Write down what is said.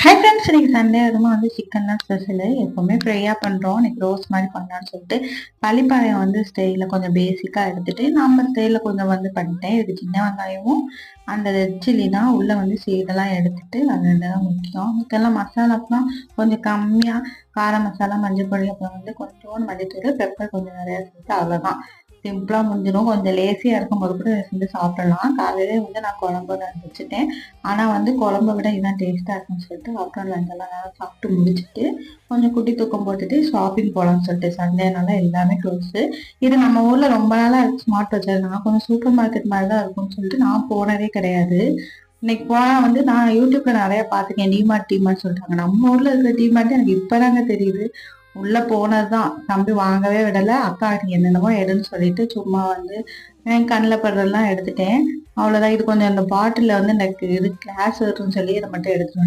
Hi friends, இன்னைக்கு Sunday அதுமா chicken தான் ஸ்பெஷலு. எப்போவுமே ஃப்ரையாக பண்ணுறோம். இன்னைக்கு ரோஸ் மாதிரி பண்ணலான்னு சொல்லிட்டு பள்ளிப்பாளையம் ஸ்டைலில் கொஞ்சம் பேசிக்காக எடுத்துட்டு நம்ம ஸ்டைலில் கொஞ்சம் பண்ணிட்டேன். இதுக்கு சின்ன வெங்காயமும் அந்த ரெட் சில்லி தான் உள்ளே சீடெல்லாம் எடுத்துட்டு அது தான் முக்கியம். இதெல்லாம் மசாலாக்கெலாம் கொஞ்சம் கம்மியாக கார மசாலா, மஞ்சள் பொடி, அப்புறம் கொஞ்சோண்டு மல்லித்தூள், பெப்பர் கொஞ்சம் நிறையா சேர்த்து அவ்வளோதான். சிம்பிளா முடிஞ்சிடும். கொஞ்சம் லேசியா இருக்கும்போது கூட செஞ்சு சாப்பிடலாம். காலையிலே நான் குழம்பு வச்சுட்டேன். ஆனா குழம்பை விட இதான் டேஸ்டா இருக்குன்னு சொல்லிட்டு அப்புறம் லஞ்செல்லாம் நல்லா சாப்பிட்டு முடிச்சுட்டு கொஞ்சம் குட்டி தூக்கம் போட்டுட்டு ஷாப்பிங் போகலாம்னு சொல்லிட்டு சண்டேனால எல்லாமே க்ளோஸு. இது நம்ம ஊர்ல ரொம்ப நாளா ஸ்மார்ட் வச்சிருந்தாங்க. கொஞ்சம் சூப்பர் மார்க்கெட் மாதிரி தான் இருக்கும்னு சொல்லிட்டு நான் போனதே கிடையாது. இன்னைக்கு போனா நான் யூடியூப்ல நிறைய பார்த்துக்கேன். டிமார்ட் சொல்றாங்க. நம்ம ஊர்ல இருக்கிற டிமார்ட் எனக்கு இப்பதாங்க தெரியுது. உள்ள போனதுதான் தம்பி வாங்கவே விடல. அக்கா நீ என்னென்னமோ எடுன்னு சொல்லிட்டு சும்மா என் கண்ணில் படுறதெல்லாம் எடுத்துட்டேன். அவ்வளவுதான். இது கொஞ்சம் அந்த பாட்டில எனக்கு இது கிளாஸ் வரும்னு சொல்லி இதை மட்டும் எடுத்துட்டு